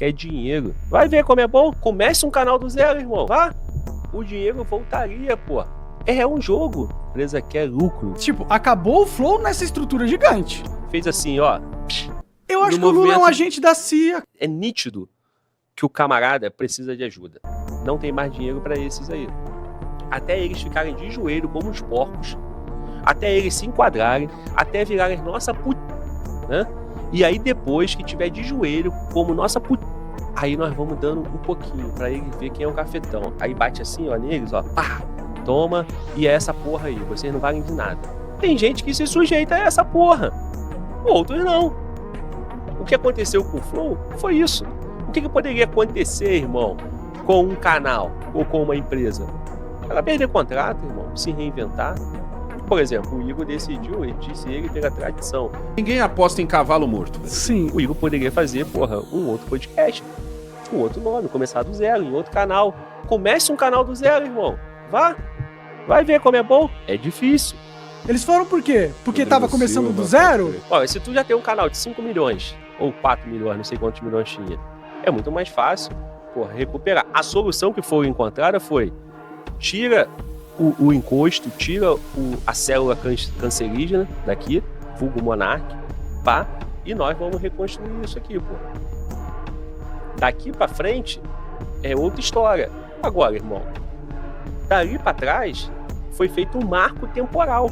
quer dinheiro. Vai ver como é bom? Comece um canal do zero, irmão. Vá. O dinheiro voltaria, pô. É um jogo. A empresa quer lucro. Tipo, acabou o Flow nessa estrutura gigante. Fez assim, ó. Eu acho que o Lula é um agente da CIA. É nítido que o camarada precisa de ajuda. Não tem mais dinheiro pra esses aí. Até eles ficarem de joelho como os porcos. Até eles se enquadrarem. Até virarem nossa puta, né? E aí depois que tiver de joelho como nossa puta, aí nós vamos dando um pouquinho pra ele ver quem é o cafetão. Aí bate assim, ó, neles, ó. Pá, toma. E é essa porra aí. Vocês não valem de nada. Tem gente que se sujeita a essa porra. Outros não. O que aconteceu com o Flow foi isso. O que poderia acontecer, irmão, com um canal ou com uma empresa? Ela perder contrato, irmão, se reinventar. Por exemplo, o Igor decidiu, ele disse ele pela tradição. Ninguém aposta em cavalo morto. Sim. O Igor poderia fazer, porra, um outro podcast, com outro nome, começar do zero, em outro canal. Comece um canal do zero, irmão. Vá. Vai ver como é bom. É difícil. Eles foram por quê? Porque tava começando do zero? Olha, se tu já tem um canal de 5 milhões, ou 4 milhões, não sei quantos milhões tinha, é muito mais fácil, porra, recuperar. A solução que foi encontrada foi: tira o encosto, tira a célula cancerígena daqui, vulgo Monark, pá, e nós vamos reconstruir isso aqui, pô. Daqui pra frente é outra história. Agora, irmão, dali pra trás foi feito um marco temporal.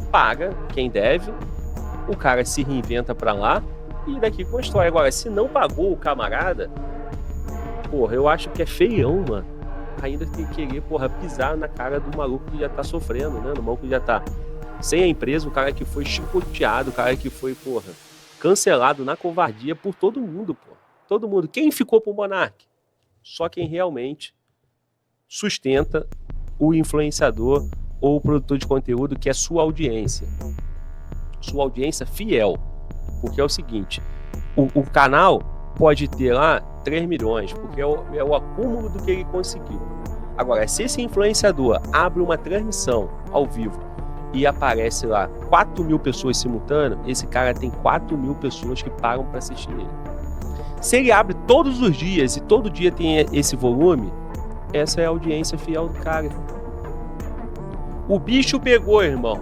Paga quem deve, o cara se reinventa pra lá e daqui constrói. Agora, se não pagou o camarada, porra, eu acho que é feião, mano. Ainda tem que querer, porra, pisar na cara do maluco que já tá sofrendo, né? No maluco que já tá sem a empresa, o cara que foi chicoteado, o cara que foi, porra, cancelado na covardia por todo mundo, porra. Todo mundo. Quem ficou pro Monark? Só quem realmente sustenta o influenciador ou o produtor de conteúdo, que é sua audiência. Sua audiência fiel. Porque é o seguinte, o canal pode ter lá 3 milhões, porque é o acúmulo do que ele conseguiu. Agora, se esse influenciador abre uma transmissão ao vivo e aparece lá 4 mil pessoas simultâneas, esse cara tem 4 mil pessoas que pagam para assistir ele. Se ele abre todos os dias e todo dia tem esse volume, essa é a audiência fiel do cara. O bicho pegou, irmão.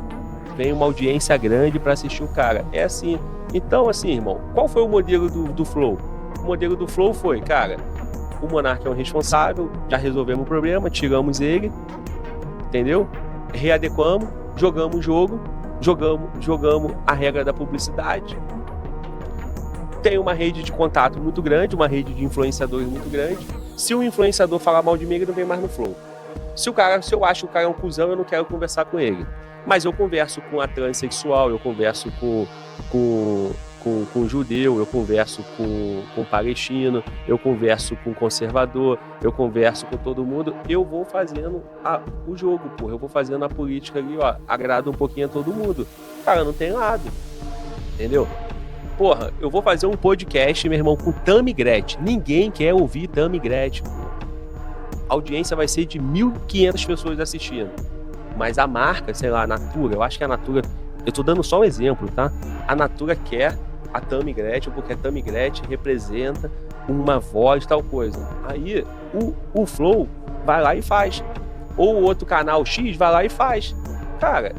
Vem uma audiência grande para assistir o cara. É assim. Então, assim, irmão, qual foi o modelo do Flow? O modelo do Flow foi, cara, o Monark é um responsável, já resolvemos o problema, tiramos ele, entendeu? Readequamos, jogamos o jogo, jogamos a regra da publicidade. Tem uma rede de contato muito grande, uma rede de influenciadores muito grande. Se o influenciador falar mal de mim, ele não vem mais no Flow. Se eu acho que o cara é um cuzão, eu não quero conversar com ele. Mas eu converso com a transexual, eu converso com judeu, eu converso com palestino, eu converso com conservador, eu converso com todo mundo. Eu vou fazendo o jogo, porra. Eu vou fazendo a política ali, ó. Agrada um pouquinho a todo mundo. Cara, não tem lado. Entendeu? Porra, eu vou fazer um podcast, meu irmão, com Tammy Gretchen. Ninguém quer ouvir Tammy Gretchen, porra. A audiência vai ser de 1.500 pessoas assistindo. Mas a marca, sei lá, a Natura, eu acho que a Natura, eu tô dando só um exemplo, tá? A Natura quer a Tammy Gretchen, porque a Tammy Gretchen representa uma voz, tal coisa. Aí o Flow vai lá e faz. Ou o outro canal X vai lá e faz. Cara,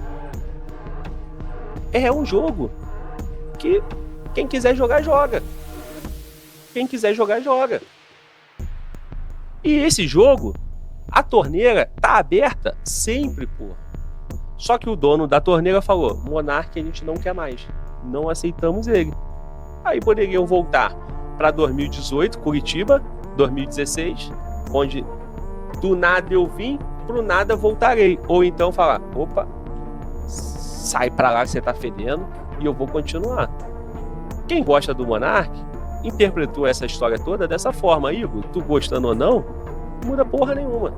é um jogo que quem quiser jogar, joga. Quem quiser jogar, joga. E esse jogo, a torneira tá aberta sempre, porra. Só que o dono da torneira falou: Monark a gente não quer mais. Não aceitamos ele. Aí poderiam voltar para 2018, Curitiba, 2016, onde do nada eu vim, pro nada voltarei. Ou então falar: opa, sai pra lá que você tá fedendo e eu vou continuar. Quem gosta do Monark interpretou essa história toda dessa forma. Igor, tu gostando ou não, não muda porra nenhuma.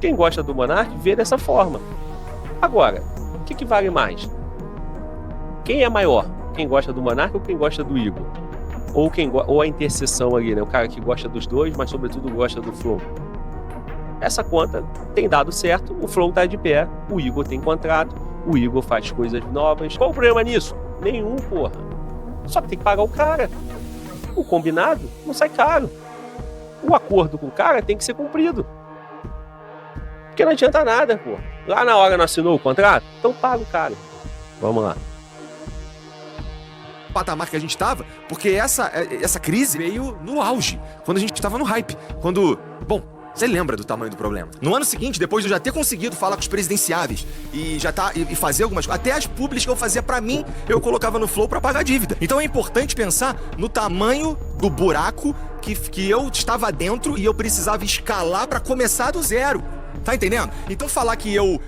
Quem gosta do Monark vê dessa forma. Agora, o que vale mais? Quem é maior? Quem gosta do Monark ou quem gosta do Igor? Ou a interseção ali, né? O cara que gosta dos dois, mas sobretudo gosta do Flow. Essa conta tem dado certo, o Flow tá de pé, o Igor tem contrato, o Igor faz coisas novas. Qual o problema nisso? Nenhum, porra. Só que tem que pagar o cara. o combinado não sai caro. O acordo com o cara tem que ser cumprido. Porque não adianta nada, pô. Lá na hora não assinou o contrato? Então paga o cara. Vamos lá. Patamar que a gente tava, porque essa crise veio no auge, quando a gente tava no hype. Bom, você lembra do tamanho do problema. No ano seguinte, depois de eu já ter conseguido falar com os presidenciáveis e fazer algumas coisas, até as públicas que eu fazia pra mim, eu colocava no Flow pra pagar a dívida. Então é importante pensar no tamanho do buraco que eu estava dentro e eu precisava escalar pra começar do zero. Tá entendendo? Então falar que eu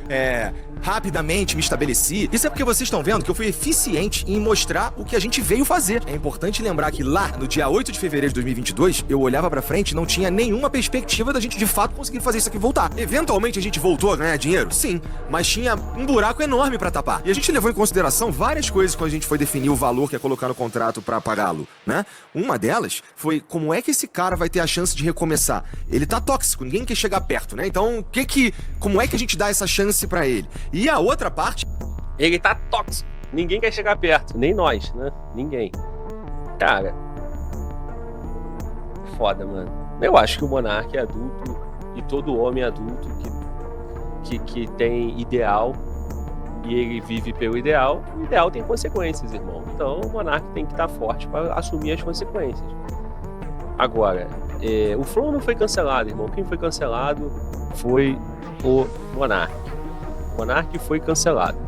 rapidamente me estabeleci, isso é porque vocês estão vendo que eu fui eficiente em mostrar o que a gente veio fazer. É importante lembrar que lá, no dia 8 de fevereiro de 2022, eu olhava pra frente e não tinha nenhuma perspectiva da gente de fato conseguir fazer isso aqui voltar. Eventualmente a gente voltou a ganhar dinheiro? Sim, mas tinha um buraco enorme pra tapar. E a gente levou em consideração várias coisas quando a gente foi definir o valor que ia colocar no contrato pra pagá-lo, né? Uma delas foi como é que esse cara vai ter a chance de recomeçar. Ele tá tóxico, ninguém quer chegar perto, né? Então, como é que a gente dá essa chance pra ele? E a outra parte... Ele tá tóxico. Ninguém quer chegar perto. Nem nós, né? Ninguém. Cara... Foda, mano. Eu acho que o Monark é adulto. E todo homem adulto que tem ideal. E ele vive pelo ideal. O ideal tem consequências, irmão. Então o Monark tem que estar forte para assumir as consequências. Agora... o Flow não foi cancelado, irmão. Quem foi cancelado foi o Monark. O Monark foi cancelado.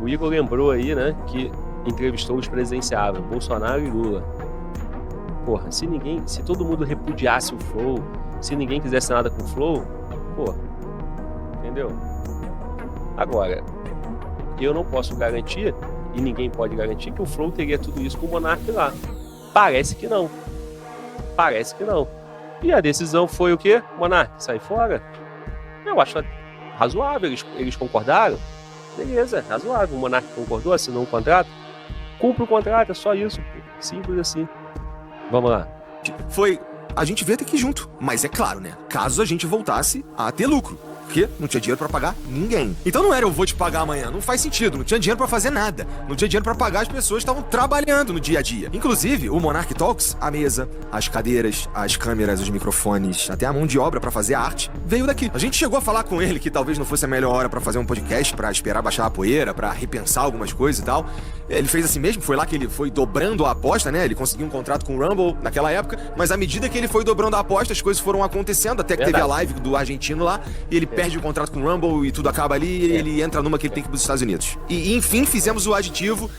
O Igor lembrou aí, né, que entrevistou os presidenciáveis, Bolsonaro e Lula. Porra, se todo mundo repudiasse o Flow, se ninguém quisesse nada com o Flow, porra, entendeu? Agora, eu não posso garantir, e ninguém pode garantir, que o Flow teria tudo isso com o Monark lá. Parece que não. Parece que não. E a decisão foi o quê? Monark, sai fora? Eu acho razoável, eles concordaram. Beleza, razoável. O Monark concordou, assinou um contrato. Cumpre o contrato, é só isso. Pô. Simples assim. Vamos lá. A gente veio até aqui junto. Mas é claro, né? Caso a gente voltasse a ter lucro. Porque não tinha dinheiro pra pagar ninguém. Então não era eu vou te pagar amanhã, não faz sentido, não tinha dinheiro pra fazer nada. Não tinha dinheiro pra pagar as pessoas que estavam trabalhando no dia a dia. Inclusive, o Monark Talks, a mesa, as cadeiras, as câmeras, os microfones, até a mão de obra pra fazer a arte, veio daqui. A gente chegou a falar com ele que talvez não fosse a melhor hora pra fazer um podcast, pra esperar baixar a poeira, pra repensar algumas coisas e tal. Ele fez assim mesmo, foi lá que ele foi dobrando a aposta, né? Ele conseguiu um contrato com o Rumble naquela época, mas à medida que ele foi dobrando a aposta, as coisas foram acontecendo, até que teve a live do argentino lá, e ele perde o contrato com o Rumble e tudo acaba ali, e ele entra numa que ele tem que ir pros Estados Unidos. E enfim, fizemos o aditivo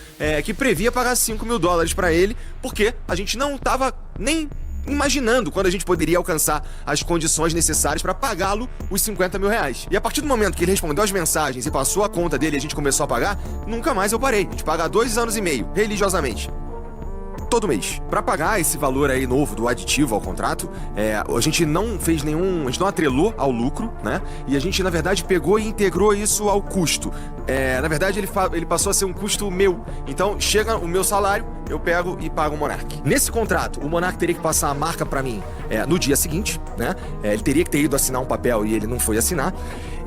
que previa pagar $5 mil pra ele, porque a gente não tava nem imaginando quando a gente poderia alcançar as condições necessárias para pagá-lo os R$50 mil. E a partir do momento que ele respondeu as mensagens e passou a conta dele e a gente começou a pagar, nunca mais eu parei. A gente paga 2 anos e meio, religiosamente. Todo mês. Pra pagar esse valor aí novo do aditivo ao contrato, a gente não fez a gente não atrelou ao lucro, né? E a gente, na verdade, pegou e integrou isso ao custo. Na verdade, ele passou a ser um custo meu. Então, chega o meu salário, eu pego e pago o Monark. Nesse contrato, o Monark teria que passar a marca pra mim no dia seguinte, né? Ele teria que ter ido assinar um papel e ele não foi assinar.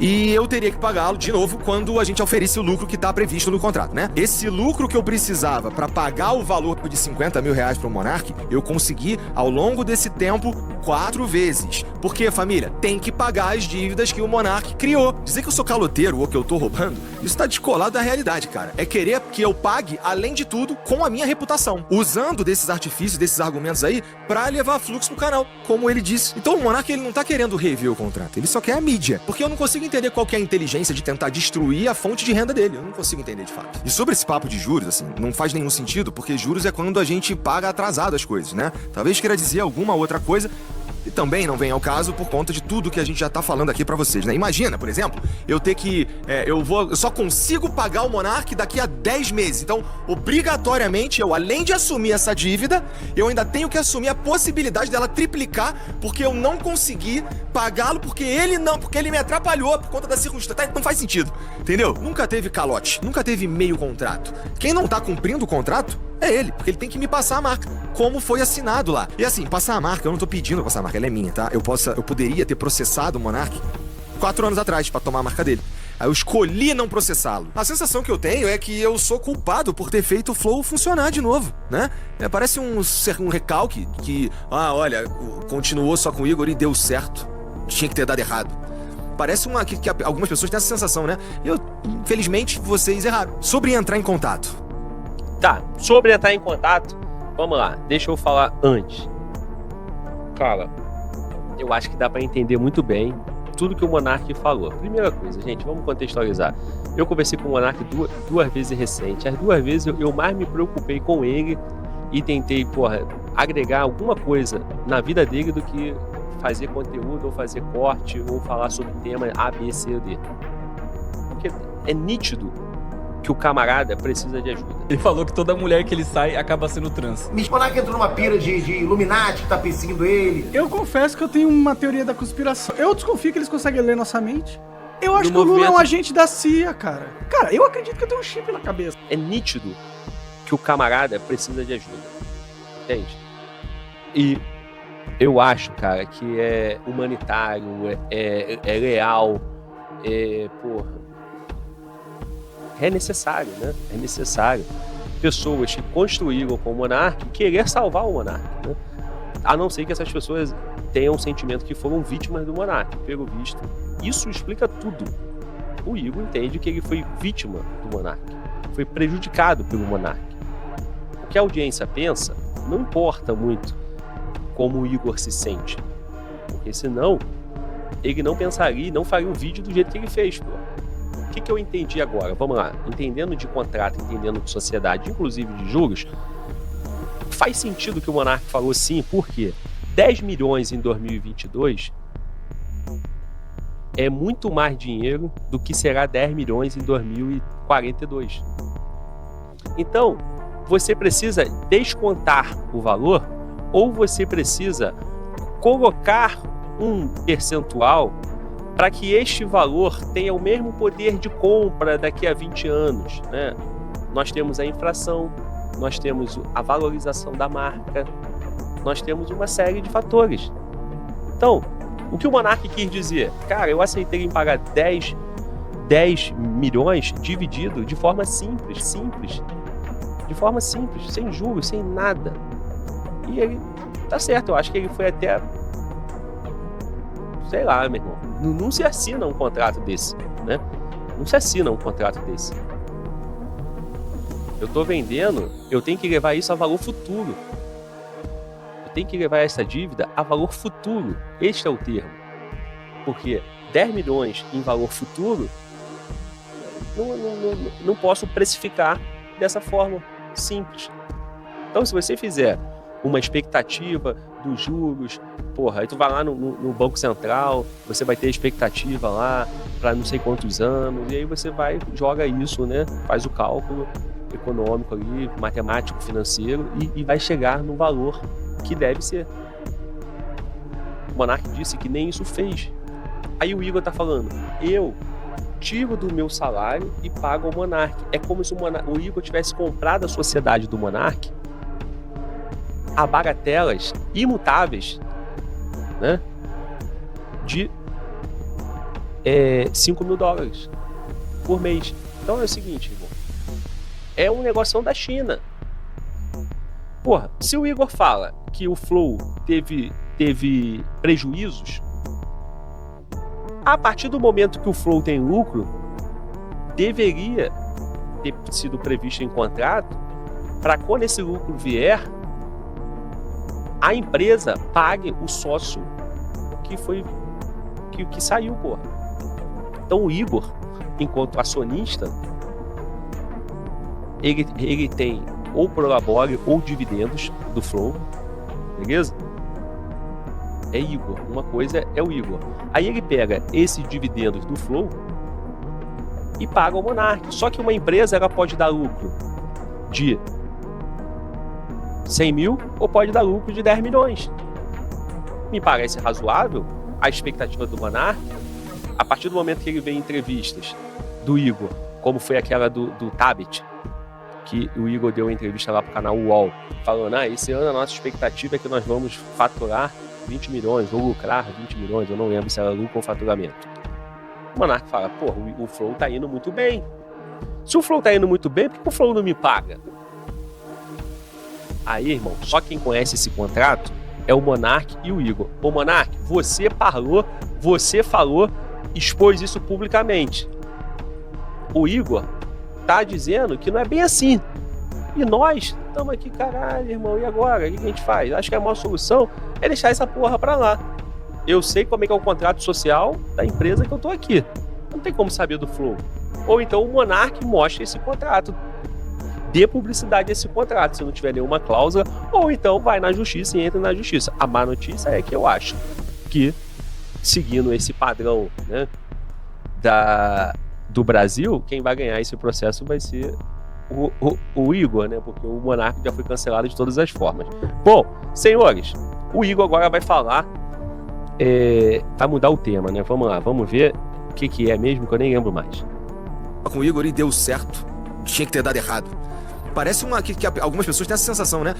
E eu teria que pagá-lo de novo quando a gente oferisse o lucro que tá previsto no contrato, né? Esse lucro que eu precisava pra pagar o valor de R$50 mil pro Monark, eu consegui ao longo desse tempo 4 vezes. Porque, família, tem que pagar as dívidas que o Monark criou. Dizer que eu sou caloteiro ou que eu tô roubando, isso tá descolado da realidade, cara. É querer que eu pague, além de tudo, com a minha reputação. Usando desses artifícios, desses argumentos aí, pra levar fluxo pro canal, como ele disse. Então o Monark, ele não tá querendo rever o contrato, ele só quer a mídia. Porque eu não consigo entender qual que é a inteligência de tentar destruir a fonte de renda dele. Eu não consigo entender de fato. E sobre esse papo de juros, assim, não faz nenhum sentido, porque juros é quando a gente paga atrasado as coisas, né? Talvez queira dizer alguma outra coisa e também não vem ao caso por conta de tudo que a gente já tá falando aqui pra vocês, né? Imagina, por exemplo, eu ter que... eu só consigo pagar o Monark daqui a 10 meses. Então, obrigatoriamente, eu, além de assumir essa dívida, eu ainda tenho que assumir a possibilidade dela triplicar porque eu não consegui pagá-lo porque ele me atrapalhou por conta da circunstância. Não faz sentido, entendeu? Nunca teve calote, nunca teve meio contrato. Quem não tá cumprindo o contrato é ele, porque ele tem que me passar a marca, como foi assinado lá. E assim, passar a marca, eu não tô pedindo passar a marca, ela é minha, tá? Eu poderia ter processado o Monark 4 anos atrás pra tomar a marca dele. Aí eu escolhi não processá-lo. A sensação que eu tenho é que eu sou culpado por ter feito o Flow funcionar de novo, né? Parece um recalque que, olha, continuou só com o Igor e deu certo. Tinha que ter dado errado. Parece que algumas pessoas têm essa sensação, né? Infelizmente, vocês erraram. Sobre entrar em contato. Tá, sobre entrar em contato, vamos lá, deixa eu falar antes. Cara, eu acho que dá pra entender muito bem tudo que o Monark falou. Primeira coisa, gente, vamos contextualizar. Eu conversei com o Monark duas vezes recente. As 2 vezes eu mais me preocupei com ele e tentei, agregar alguma coisa na vida dele do que fazer conteúdo, ou fazer corte, ou falar sobre tema A, B, C ou D. Porque é nítido que o camarada precisa de ajuda. Ele falou que toda mulher que ele sai acaba sendo trans. Monark entrou numa pira de Illuminati que tá perseguindo ele. Eu confesso que eu tenho uma teoria da conspiração. Eu desconfio que eles conseguem ler nossa mente. Eu acho que o Lula é um agente da CIA, cara. Cara, eu acredito que eu tenho um chip na cabeça. É nítido que o camarada precisa de ajuda. Entende? E eu acho, cara, que é humanitário, é leal, é necessário, né? É necessário pessoas que construíram com o Monark querer salvar o Monark, né? A não ser que essas pessoas tenham um sentimento que foram vítimas do Monark, pelo visto. Isso explica tudo. O Igor entende que ele foi vítima do Monark, foi prejudicado pelo Monark. O que a audiência pensa não importa muito como o Igor se sente, porque senão ele não pensaria e não faria o vídeo do jeito que ele fez, pô. O que eu entendi agora? Vamos lá. Entendendo de contrato, entendendo de sociedade, inclusive de juros, faz sentido que o Monark falou sim, porque 10 milhões em 2022 é muito mais dinheiro do que será 10 milhões em 2042. Então, você precisa descontar o valor ou você precisa colocar um percentual para que este valor tenha o mesmo poder de compra daqui a 20 anos, né? Nós temos a inflação, nós temos a valorização da marca, nós temos uma série de fatores. Então, o que o Monark quis dizer? Cara, eu aceitei em pagar 10 milhões dividido de forma simples, de forma simples, sem juros, sem nada. E ele, tá certo, eu acho que ele foi até... Sei lá, meu irmão. Não se assina um contrato desse, né? Não se assina um contrato desse. Eu tô vendendo, eu tenho que levar isso a valor futuro. Eu tenho que levar essa dívida a valor futuro. Este é o termo. Porque 10 milhões em valor futuro, não posso precificar dessa forma simples. Então, se você fizer uma expectativa dos juros, aí tu vai lá no Banco Central, você vai ter expectativa lá para não sei quantos anos, e aí você joga isso, né? Faz o cálculo econômico ali, matemático, financeiro, e vai chegar no valor que deve ser. O Monark disse que nem isso fez. Aí o Igor tá falando, eu tiro do meu salário e pago ao Monark. É como se o Igor tivesse comprado a sociedade do Monark a bagatelas imutáveis, né, de $5 mil por mês. Então é o seguinte, irmão, é um negócio da China. Se o Igor fala que o Flow teve prejuízos, a partir do momento que o Flow tem lucro, deveria ter sido previsto em contrato para quando esse lucro vier, a empresa pague o sócio que saiu, porra. Então o Igor, enquanto acionista, ele tem ou prolabore ou dividendos do Flow, beleza? É Igor, uma coisa é o Igor. Aí ele pega esses dividendos do Flow e paga ao Monark. Só que uma empresa, ela pode dar lucro de 100 mil ou pode dar lucro de 10 milhões. Me parece razoável a expectativa do Monark, a partir do momento que ele vê entrevistas do Igor, como foi aquela do Tabet, que o Igor deu uma entrevista lá pro canal UOL, falando, esse ano a nossa expectativa é que nós vamos faturar 20 milhões, ou lucrar 20 milhões, eu não lembro se era lucro ou faturamento. O Monark fala, pô, o Flow tá indo muito bem. Se o Flow tá indo muito bem, por que o Flow não me paga? Aí, irmão, só quem conhece esse contrato é o Monark e o Igor. Ô, Monark, você falou, expôs isso publicamente. O Igor tá dizendo que não é bem assim. E nós estamos aqui, caralho, irmão, e agora? O que a gente faz? Acho que a maior solução é deixar essa porra pra lá. Eu sei como é que é o contrato social da empresa que eu tô aqui. Não tem como saber do Flow. Ou então o Monark mostra esse contrato. Dê publicidade a esse contrato, se não tiver nenhuma cláusula. Ou então vai na justiça e entra na justiça. A má notícia é que eu acho que, seguindo esse padrão, né, do Brasil, quem vai ganhar esse processo vai ser o Igor, né? Porque o Monark já foi cancelado de todas as formas. Bom, senhores, o Igor agora vai falar, vai mudar o tema, né? Vamos lá, vamos ver o que é mesmo, que eu nem lembro mais. Com o Igor e deu certo. Tinha que ter dado errado. Parece que algumas pessoas têm essa sensação, né?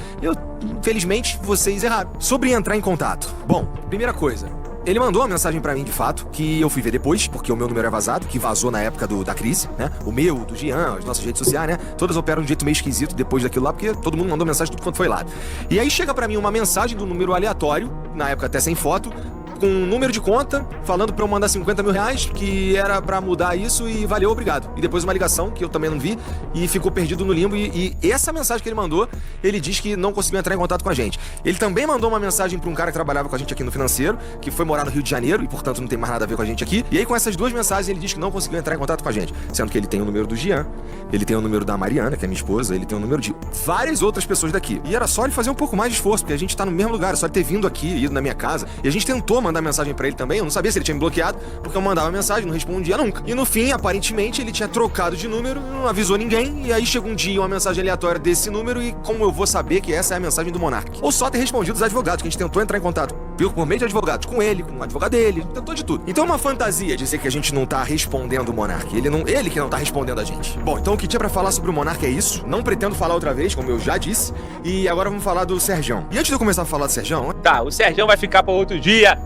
Infelizmente, vocês erraram. Sobre entrar em contato. Bom, primeira coisa. Ele mandou uma mensagem pra mim, de fato, que eu fui ver depois, porque o meu número é vazado, que vazou na época da crise, né? O meu, do Jean, as nossas redes sociais, né? Todas operam de um jeito meio esquisito depois daquilo lá, porque todo mundo mandou mensagem tudo quanto foi lá. E aí chega pra mim uma mensagem do número aleatório, na época até sem foto, com um número de conta, falando pra eu mandar 50 mil reais, que era pra mudar isso e valeu, obrigado. E depois uma ligação, que eu também não vi, e ficou perdido no limbo. E essa mensagem que ele mandou, ele diz que não conseguiu entrar em contato com a gente. Ele também mandou uma mensagem pra um cara que trabalhava com a gente aqui no financeiro, que foi morar no Rio de Janeiro, e portanto não tem mais nada a ver com a gente aqui. E aí com essas duas mensagens ele diz que não conseguiu entrar em contato com a gente. Sendo que ele tem o número do Jean, ele tem o número da Mariana, que é minha esposa, ele tem o número de várias outras pessoas daqui. E era só ele fazer um pouco mais de esforço, porque a gente tá no mesmo lugar, é só ele ter vindo aqui, ido na minha casa. E a gente tentou mandar mensagem pra ele também, eu não sabia se ele tinha me bloqueado, porque eu mandava mensagem, não respondia nunca. E no fim, aparentemente, ele tinha trocado de número, não avisou ninguém, e aí chegou um dia uma mensagem aleatória desse número, e como eu vou saber que essa é a mensagem do Monark? Ou só ter respondido os advogados, que a gente tentou entrar em contato por meio de advogados, com ele, com o advogado dele, tentou de tudo. Então é uma fantasia dizer que a gente não tá respondendo o Monark, ele que não tá respondendo a gente. Bom, então o que tinha pra falar sobre o Monark é isso, não pretendo falar outra vez, como eu já disse, e agora vamos falar do Sergião. E antes de eu começar a falar do Sergião... Tá, o Sergião vai ficar pra outro dia,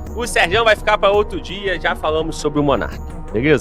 já falamos sobre o Monark, beleza?